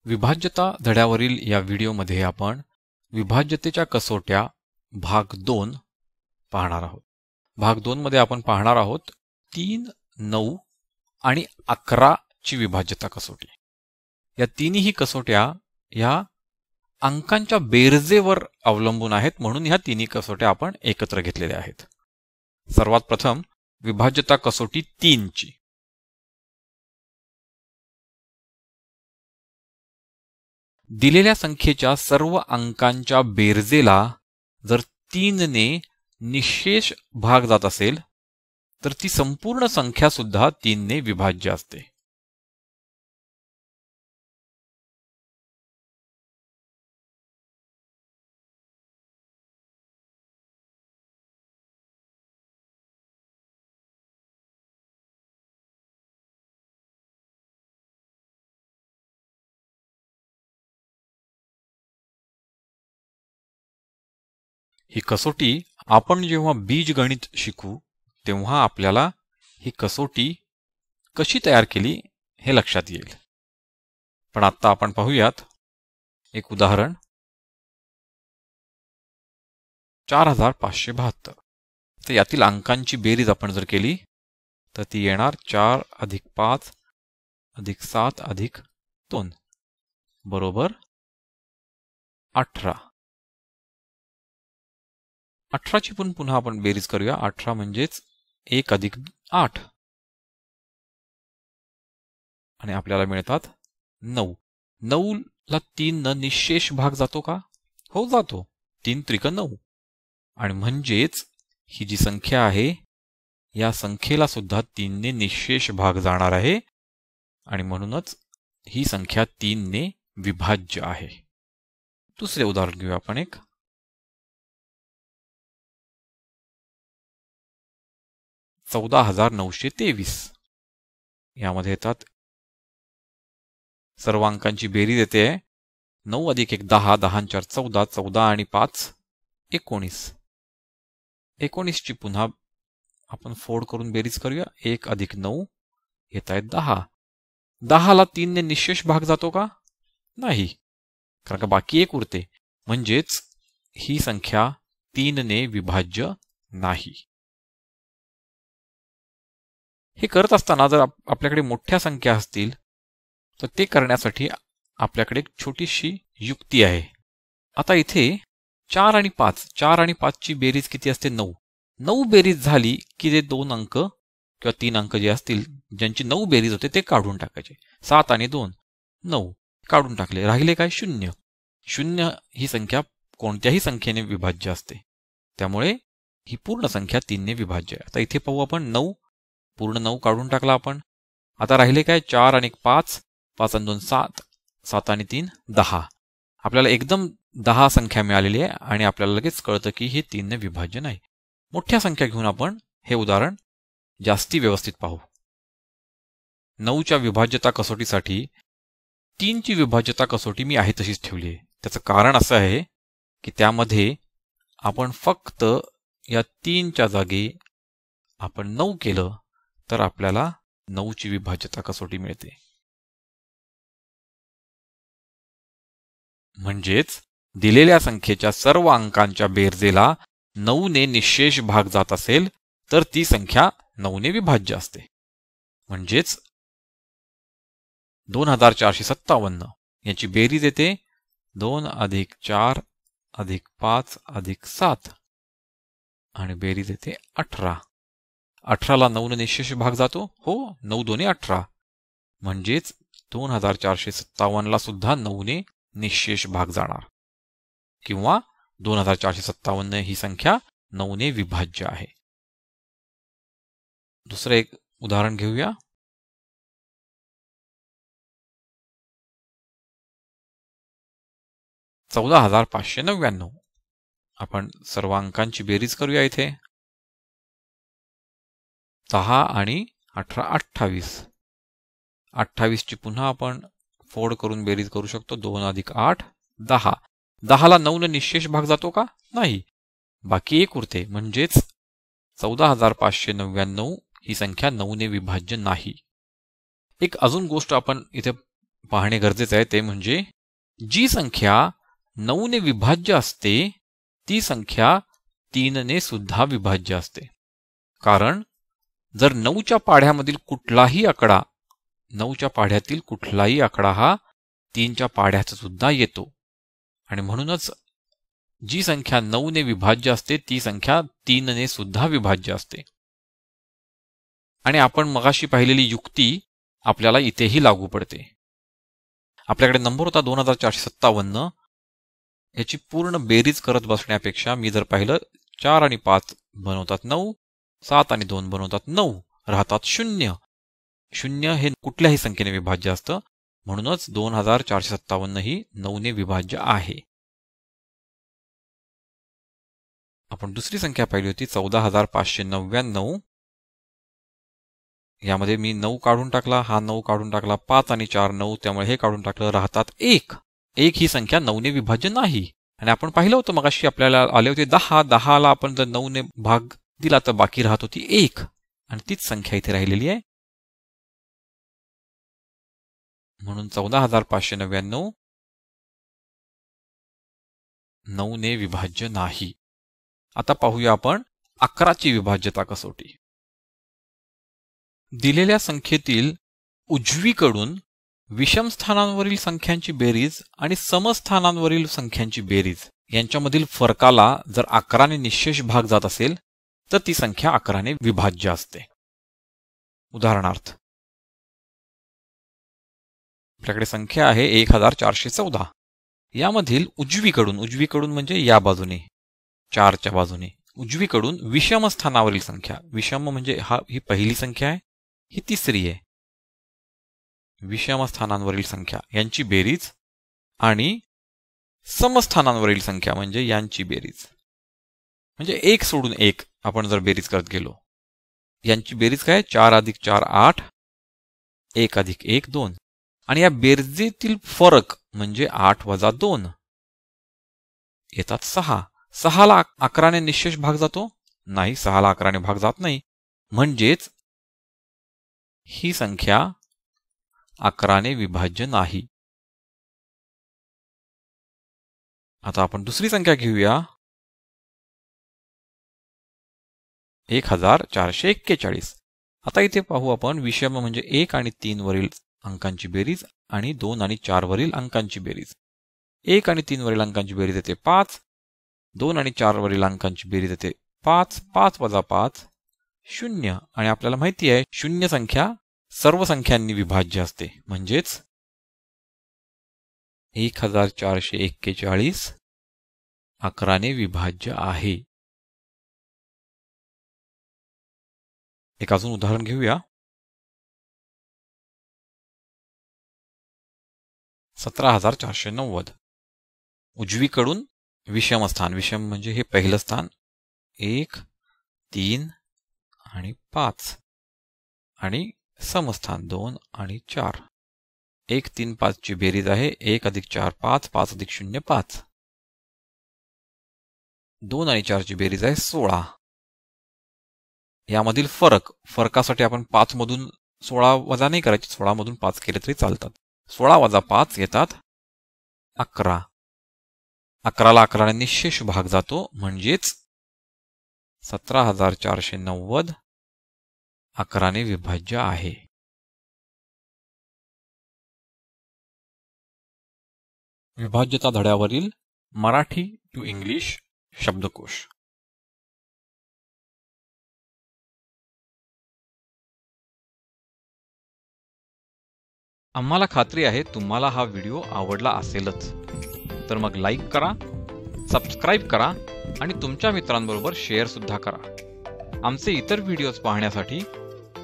विभाज्यता धड्यावरील या व्हिडिओमध्ये आपण विभाज्यतेच्या कसोट्या भाग 2 पाहणार आहोत। भाग 2 मध्ये आपण पाहणार आहोत 3, 9 आणि 11 ची विभाज्यता कसोटी। या तिन्ही कसोट्या या अंकांच्या बेरजेवर अवलंबून आहेत, म्हणून ह्या तिन्ही कसोट्या आपण एकत्र घेतलेल्या आहेत। सर्वात प्रथम विभाज्यता कसोटी 3 ची। दिलेल्या संख्येच्या सर्व अंकांच्या बेरजेला जर 3 ने निःशेष भाग जात असेल तर ती संपूर्ण संख्या सुद्धा 3 ने विभाज्य असते। ही कसोटी आपण जेव्हा बीजगणित शिकू तेव्हा आपल्याला ही कसोटी कशी तयार केली हे लक्षात येईल। पण आता आपण पाहूयात एक उदाहरण। 4572 तर यातील अंकांची बेरीज आपण जर केली तर ती येणार 4 + 5 + 7 + 2 बरोबर 18। 18 ची पण पुन्हा आपण बेरीज करूया। 18 म्हणजेच 1 + 8 आणि आपल्याला मिळतात 9। 9 ला 3 न निःशेष भाग जातो का? हो जातो। 3 त्रिक 9 आणि म्हणजेच ही जी संख्या आहे या संख्येला सुद्धा 3 ने निःशेष भाग जाणार आहे आणि म्हणूनच ही संख्या 3 ने विभाज्य आहे। दुसरे उदाहरण घेऊया आपण एक। 14923 यामध्ये येतात सर्व अंकांची बेरीज येते 9 + 1 10 10 4 14 14 आणि 5 19। 19 ची पुन्हा आपण फोड करून बेरीज करूया। 1 + 9 येत आहेत 10। 10 ला 3 ने निःशेष भाग जातो का? नाही, कारण का बाकी 1 उरते, म्हणजेच ही संख्या 3 ने विभाज्य नाही। हे करत असताना जर आपल्याकडे मोठ्या संख्या असतील तर ते करण्यासाठी आपल्याकडे एक छोटीशी युक्ती आहे। आता इथे 4 आणि 5 ची बेरीज किती असते? 9। 9 बेरीज झाली की जे 2 अंक किंवा 3 अंक जे असतील ज्यांची 9 बेरीज होते ते काढून टाकायचे। 7 आणि 2 9 काढून टाकले, राहिले काय? 0। 0 ही संख्या कोणत्याही संख्येने विभाज्य असते, त्यामुळे ही पूर्ण संख्या 3 ने विभाज्य आहे। आता इथे पाहू आपण 9 पूर्ण 9 काढून टाकला आपण। आता राहिले काय? 4 आणि 5 5 आणि 2 7 7 आणि 3 10। आपल्याला एकदम 10 संख्या मिळालेली आहे आणि आपल्याला लगेच कळतं की हे 3 ने विभाज्य नाही। मोठ्या संख्या घेऊन आपण हे उदाहरण जास्ती व्यवस्थित पाहू। 9 च्या विभाज्यता कसोटीसाठी 3 ची विभाज्यता कसोटी मी आहे तशीच ठेवली आहे। त्याचं कारण असं आहे की त्यामध्ये आपण फक्त या 3 च्या जागी आपण 9 केलं तर आपल्याला 9 ची विभाज्यता कसोटी मिळते। म्हणजेच दिलेल्या संख्येच्या सर्व अंकांच्या बेरजेला 9 ने निःशेष भाग जात असेल तर ती संख्या 9 ने विभाज्य असते। म्हणजेच 2457 याची बेरीज येते 2 + 4 + 5 + 7 आणि बेरीज येते 18। 18 ला 9 ने निःशेष भाग जातो? हो, 9 2 18 म्हणजेच 2457 ला सुद्धा 9 ने निःशेष भाग जाणार किंवा 2457 ही संख्या 9 ने विभाज्य आहे। दुसरे एक उदाहरण घेऊया। 14599 आपण सर्व अंकांची बेरीज करूया। इथे 10 आणि 18 28। 28 ची पुन्हा आपण फोड करून बेरीज करू शकतो। 2 + 8 10। 10 ला 9 ने निःशेष भाग जातो का? नाही, बाकी 1 उरते, म्हणजेच 14599 ही संख्या 9 ने विभाज्य नाही। एक अजून गोष्ट आपण इथे पाहणे गरजेचे आहे ते म्हणजे जी संख्या 9 ने विभाज्य असते ती संख्या 3 ने सुद्धा विभाज्य असते. कारण जर 9च्या पाढ्यामधील कुठलाही आकडा 9च्या पाढ्यातील कुठलाही आकडा हा 3च्या पाढ्याचा सुद्धा येतो आणि म्हणूनच जी संख्या 9 ने विभाज्य असते ती संख्या 3 ने सुद्धा विभाज्य असते. आणि आपण मगाशी पाहिलेली युक्ती आपल्याला इथेही लागू पडते. आपल्याकडे नंबर होता 2457. याची पूर्ण बेरीज करत बसण्यापेक्षा मी जर पाहिलं 4 आणि 5 बनवतात 9, 7 आणि 2 बनवतात 9, राहतात 0. 0 हे कुठल्याही संख्येने विभाज्य असतं, म्हणूनच 2457 ही 9 ने विभाज्य आहे. आपण दुसरी संख्या पाहिली होती 14599. यामध्ये मी 9 काढून टाकला, हा 9 काढून टाकला, 5 आणि 4 9, त्यामुळे हे काढून टाकलं, राहतात 1. 1 ही संख्या 9 ने विभाज्य नाही. आणि आपण पाहिलं होतं मगाशी आपल्याला आले होते 10. 10ला आपण जर 9 ने भाग दिला तर बाकी राहत होती 1 आणि तीच संख्या इथे राहिलेली आहे. म्हणून 14599 9 ने विभाज्य नाही. आता पाहूया आपण 11ची विभाज्यता कसोटी. दिलेल्या संख्येतील उजवीकडून विषम स्थानांवरील संख्यांची बेरीज आणि समस्थानांवरील संख्यांची बेरीज यांच्यामधील फरकाला जर 11 ने निःशेष भाग जात असेल तर ती संख्या 11 ने विभाज्य असते. उदाहरणार्थ आपल्याकडे संख्या आहे 1414. यामधील उजवीकडून म्हणजे या बाजूने 4च्या बाजूने उजवीकडून विषम स्थानावरील संख्या, विषम म्हणजे ही पहिली संख्या आहे, ही तिसरी आहे, विषम स्थानांवरील संख्या यांची बेरीज आणि समस्थानांवरील संख्या म्हणजे यांची बेरीज, म्हणजे 1 सोडून 1 आपण जर बेरीज करत गेलो, यांची बेरीज काय 4 अधिक 4 8, 1 अधिक 1 2, आणि या बेरजेतील फरक म्हणजे 8 वजा 2 येतात 6. 6ला 11 ने निःशेष भाग जातो नाही, 6ला 11 ने भाग जात नाही, म्हणजेच ही संख्या 11 ने विभाज्य नाही. आता आपण दुसरी संख्या घेऊया 1441. आता इथे पाहू आपण विषम म्हणजे 1 आणि 3 वरील अंकांची बेरीज आणि 2 आणि 4 वरील अंकांची बेरीज. 1 आणि 3 वरील अंकांची बेरीज येते 5, 2 आणि 4 वरील अंकांची बेरीज येते 5, 5 वजा 5 0. आणि आपल्याला माहिती आहे शून्य संख्या सर्व संख्यांनी विभाज्य असते, म्हणजेच 1441 11 ने विभाज्य आहे. एक अजून उदाहरण घेऊया 17490. उजवीकडून विषम स्थान, विषम म्हणजे हे पहिलं स्थान 1 3 आणि 5 आणि समस्थान 2 आणि 4. 1 3 5 ची बेरीज आहे 1 अधिक 4 5, 5 अधिक 0 5. 2 आणि 4 ची बेरीज आहे 16. यामधील फरकासाठी आपण 5 मधून 16 वजा नाही करायची, 16 मधून 5 केले तरी चालतात. 16 वजा 5 येतात 11. 11ला 11 ने निःशेष भाग जातो, म्हणजेच 17490 11 ने विभाज्य आहे. विभाज्यता धड्यावरील मराठी टू इंग्लिश शब्दकोश. आम्हाला खात्री आहे तुम्हाला हा व्हिडिओ आवडला असेलच. तर मग लाईक करा, सबस्क्राईब करा आणि तुमच्या मित्रांबरोबर शेअर सुद्धा करा. आमचे इतर व्हिडिओज पाहण्यासाठी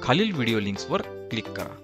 खालील व्हिडिओ लिंक्सवर क्लिक करा.